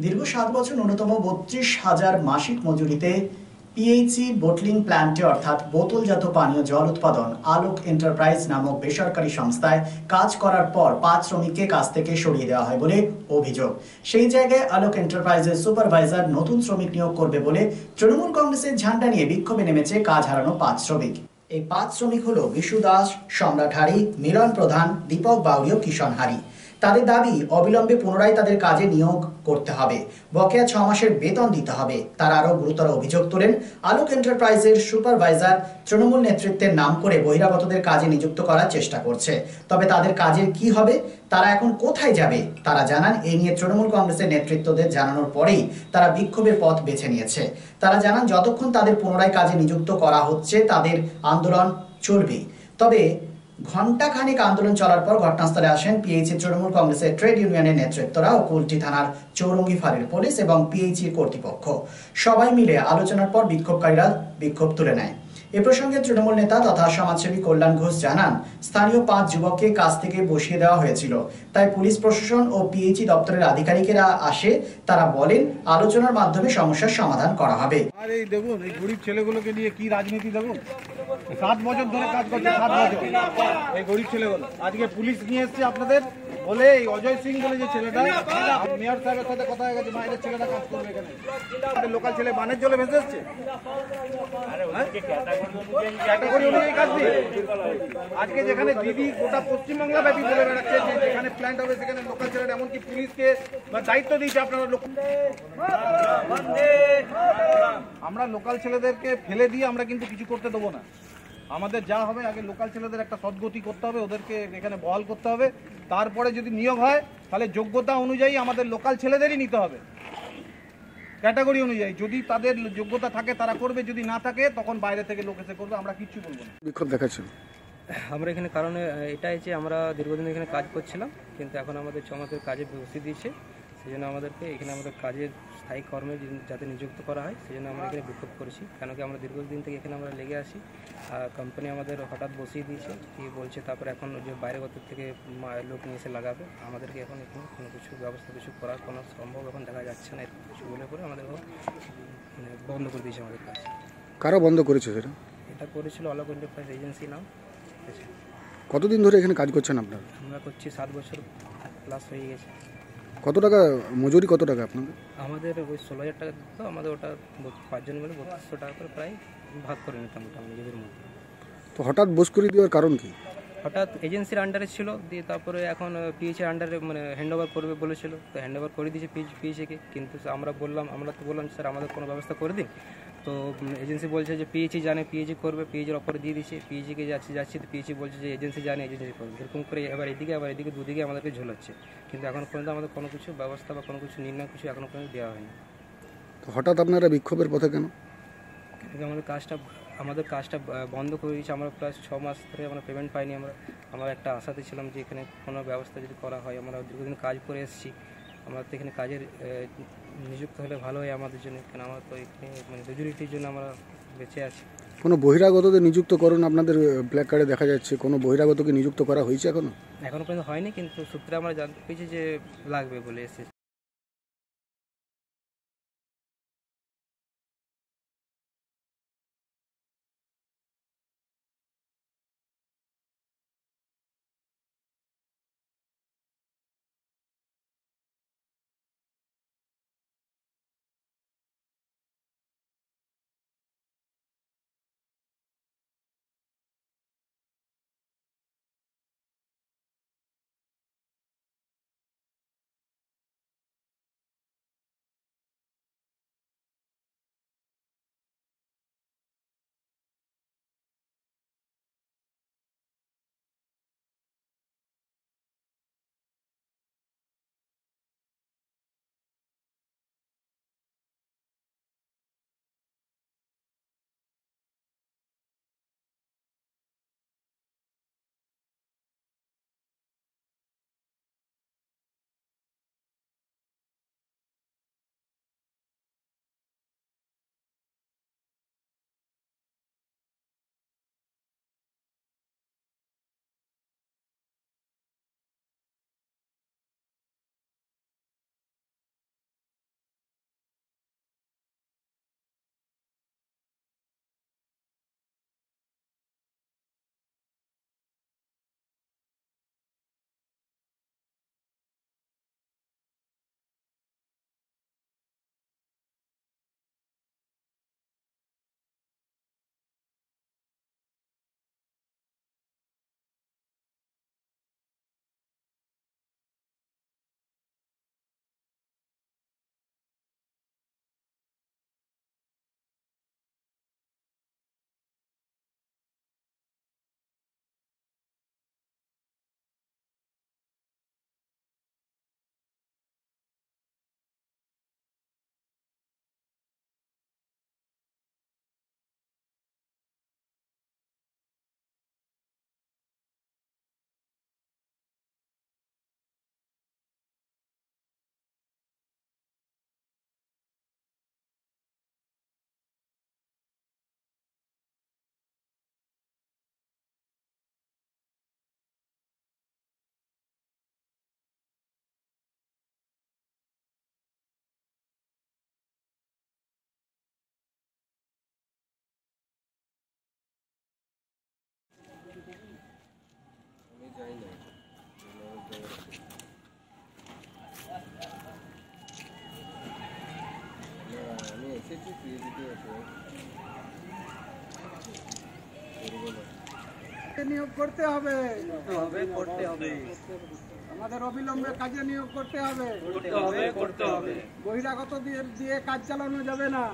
দীর্ঘ ৭ বছর ন্যূনতম ৩২,০০০ মাসিক মজুরিতে পিএইচই বোটলিং প্ল্যান্টে অর্থাৎ বোতলজাত পানীয় জল উৎপাদন আলোক এন্টারপ্রাইজ নামক বেসরকারি সংস্থায় কাজ করার পর ৫ শ্রমিককে কাজ থেকে সরিয়ে দেওয়া হয় বলে অভিযোগ। সেই জায়গায় আলোক এন্টারপ্রাইজের সুপারভাইজার নতুন শ্রমিক নিয়োগ করবে বলে তৃণমূল কংগ্রেসের ঝান্ডা নিয়ে বিক্ষোভে নেমেছে কাজ হারানো ৫ শ্রমিক। এই ৫ শ্রমিক হল বিশু দাস, সম্রাট হারি, মিলন প্রধান, দীপক বাউরি ও কিষণ হারি। তাদের দাবি অবিলম্বে পুনরায় তাদের কাজে নিয়োগ করতে হবে, বকেয়া ৬ মাসের বেতন দিতে হবে। তারা আরো গুরুতর অভিযোগ তোলেন, আলোক এন্টারপ্রাইজের সুপারভাইজার তৃণমূল নেতৃত্বের নাম করে বহিরাগতদের কাজে নিযুক্ত করার চেষ্টা করছে। তবে তাদের কাজের কি হবে, তারা এখন কোথায় যাবে, তারা জানান এই নিয়ে তৃণমূল কংগ্রেসের নেতৃত্বদের জানানোর পরেই তারা বিক্ষোভের পথ বেছে নিয়েছে। তারা জানান যতক্ষণ তাদের পুনরায় কাজে নিযুক্ত করা হচ্ছে তাদের আন্দোলন চলবেই। তবে ঘণ্টাখানিক আন্দোলন চলার পর ঘটনাস্থলে আসেন পিএইচই তৃণমূল কংগ্রেসের ট্রেড ইউনিয়নের নেতৃত্বরা ও কুলটি থানার চৌরঙ্গি ফাঁড়ির পুলিশ এবং পিএইচই কর্তৃপক্ষ। সবাই মিলে আলোচনার পর বিক্ষোভকারীরা বিক্ষোভ তুলে নেয়। এ প্রসঙ্গে তৃণমূল নেতা তথা সমাজসেবী কল্যাণ ঘোষ জানান, স্থানীয় ৫ যুবককে কাজ থেকে বসিয়ে দেওয়া হয়েছিল, তাই পুলিশ প্রশাসন ও পিএইচই দপ্তরের আধিকারিকেরা আসে। তারা বলেন আলোচনার মাধ্যমে সমস্যার সমাধান করা হবে। আর এই দেখুন, এই গরিব ছেলেগুলোকে নিয়ে কি রাজনীতি দেখুন। ৭ বছর ধরে কাজ করছে, ৭ বছর এই গরিব ছেলেগুলো। আজকে পুলিশ নিয়ে এসছে আপনাদের বলে, এই অজয় সিং বলে যে ছেলেটা, মেয়র সাহেবের সাথে কথা হয়ে গেছে, বাইরের ছেলেটা কাজ করবে এখানে। আমাদের লোকাল ছেলে বানের জলে ভেসে এসছে, ক্যাটাগরি অনুযায়ী কাজ দিয়ে। আজকে যেখানে দিদি গোটা পশ্চিমবাংলা ব্যাপী বলে বেড়াচ্ছে যে যেখানে প্ল্যান্ট হবে সেখানে লোকাল ছেলেটা, এমনকি পুলিশকে দায়িত্ব দিয়েছে আপনারা লোক। আমরা লোকাল ছেলেদেরকে ফেলে দিয়ে আমরা কিন্তু কিছু করতে দেবো না। আমাদের যা হবে আগে লোকাল ছেলেদের একটা সদ্গতি করতে হবে, ওদেরকে এখানে বহাল করতে হবে। তারপরে যদি নিয়োগ হয় তাহলে যোগ্যতা অনুযায়ী আমাদের লোকাল ছেলেদেরই নিতে হবে, ক্যাটাগরি অনুযায়ী। যদি তাদের যোগ্যতা থাকে তারা করবে, যদি না থাকে তখন বাইরে থেকে লোক এসে করবে, আমরা কিচ্ছু বলবো না। বিক্ষোভ দেখাচ্ছেন আমরা এখানে কারণ এটাই যে আমরা দীর্ঘদিন এখানে কাজ করছিলাম, কিন্তু এখন আমাদের ৬ মাসের কাজে বসিয়ে দিয়েছে। সেই জন্য আমাদেরকে এখানে আমাদের কাজের স্থায়ী কর্মে যাতে নিযুক্ত করা হয়, সেই জন্য আমরা এখানে বিক্ষোভ করেছি। কেন কি আমরা দীর্ঘদিন থেকে এখানে আমরা লেগে আসি, কোম্পানি আমাদের হঠাৎ বসিয়ে দিয়েছে কি বলছে, তারপরে এখন যে বাইরেগত থেকে লোক নিয়ে এসে লাগাবে, আমাদেরকে এখন এখানে কোনো কিছু ব্যবস্থা কিছু করার কোনো সম্ভব এখন দেখা যাচ্ছে না। কিছু বলে পরে আমাদের বন্ধ করে দিয়েছে আমাদের কাজ। কারা বন্ধ করেছে সেটা? এটা করেছিল আলোক এন্টারপ্রাইজ এজেন্সি নাম। কতদিন ধরে এখানে কাজ করছেন আপনারা? আমরা করছি ৭ বছর প্লাস হয়ে গেছে। কত টাকা মজুরি, কত টাকা আপনাদের? আমাদের ওই ১৬,০০০ টাকা দিত। আমাদের ওটা ৫ জন মিলে ৩২০০ টাকা করে প্রায় ভাগ করে নিতাম ওটা নিজেদের মধ্যে। তো হঠাৎ বস করে দেওয়ার কারণ কি? হঠাৎ এজেন্সির আন্ডারে ছিল, দিয়ে তারপরে এখন পিএইচের আন্ডারে মানে হ্যান্ড ওভার করবে বলেছিল, তো হ্যান্ড ওভার করে দিয়েছে পিএইচকে। কিন্তু আমরা তো বললাম স্যার আমাদের কোনো ব্যবস্থা করে দিন। তো এজেন্সি বলছে যে পিএইচই জানে, পিএইচই করবে, পিএইচের অফারে দিয়ে দিচ্ছে। পিএইচিকে যাচ্ছি তো পিএইচি বলছে যে এজেন্সি জানে, এজেন্সি করবে। এরকম করে এবার এদিকে দুদিকে আমাদেরকে ঝোলাচ্ছে, কিন্তু এখন পর্যন্ত আমাদের কোনো কিছু ব্যবস্থা বা কোনো কিছু নির্ণয় কিছু এখনও পর্যন্ত দেওয়া হয়নি। তো হঠাৎ আপনারা বিক্ষোভের পথে কেন? আমাদের কাজটা বন্ধ করে দিয়েছে। আমরা প্রায় ৬ মাস ধরে আমরা পেমেন্ট পাইনি। আমরা একটা আশাতে ছিলাম যে এখানে কোনো ব্যবস্থা যদি করা হয়। আমরা দীর্ঘদিন কাজ করে এসেছি, আমরা তো এখানে কাজের নিযুক্ত হলে ভালো হয় আমাদের জন্য, কেন আমরা তো এখানে মানে মেজরিটির জন্য আমরা বেঁচে আছি। কোনো বহিরাগতদের নিযুক্ত করুন আপনাদের ব্ল্যাক কার্ডে দেখা যাচ্ছে, কোনো বহিরাগতকে নিযুক্ত করা হয়েছে এখনো পর্যন্ত হয়নি, কিন্তু সূত্রে আমরা জানতে পেরেছি যে লাগবে বলে এসেছে। নিয়োগ করতে হবে, করতে হবে, আমাদের অবিলম্বে কাজে নিয়োগ করতে হবে, করতে হবে, বহিরাগত দিয়ে কাজ চালানো যাবে না।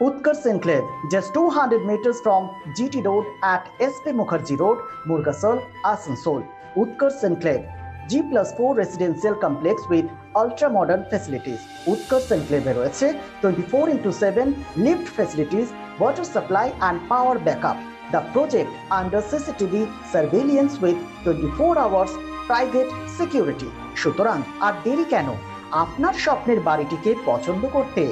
Utkarsh Enclave, just 200 meters from GT Road at SP Mukherjee Road, Murgasol, Asansol. Utkarsh Enclave, G+4 residential complex with ultra-modern facilities. Utkarsh Enclave রয়েছে 24/7 lift facilities, water supply and power backup. The project under CCTV surveillance with 24 hours private security. সুতরাং আর দেরি কেন? আপনার স্বপ্নের বাড়িটিকে পছন্দ করতে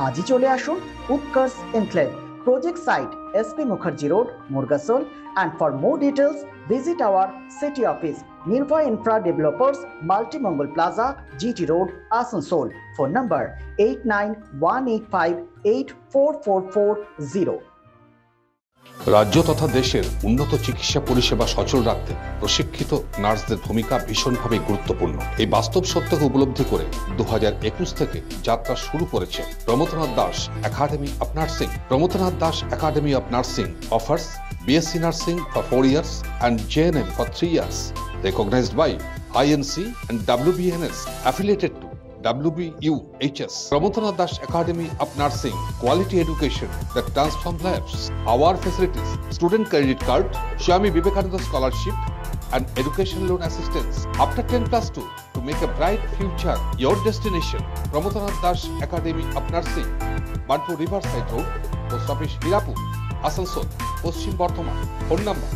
আজই চলে আসুন Utkarsh enclave, project site SP Mukherjee Road, Murgasol, and for more details visit our city office, Nirbhay Infra Developers, Multi-Mongol Plaza, GT Road, Asansol. Phone number 8918584440. রাজ্য তথা দেশের উন্নত চিকিৎসা পরিষেবা সচল রাখতে প্রশিক্ষিত নার্সদের ভূমিকা ভীষণভাবে গুরুত্বপূর্ণ। এই বাস্তব সত্যকে উপলব্ধি করে 2021 থেকে যাত্রা শুরু করেছে Pramathanath Das academy of nursing. Pramathanath Das academy of nursing offers BSc Nursing for 4 years and JNM for 3 years, recognized by INC and WBNS, affiliated to WBUHS. Prabodhanath Das Academy of Nursing, quality education that transforms lives. Our facilities: student credit card, Swami Vivekananda scholarship, and education loan assistance. After 10+2, to make a bright future your destination. Prabodhanath Das Academy of Nursing, Banpur Riverside Road, Post Office Hirapur, Asansol, Paschim Bardhaman. Phone number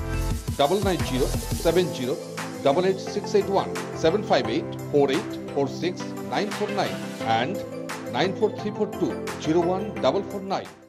9907088681, 7584846 949 and 94342 01449.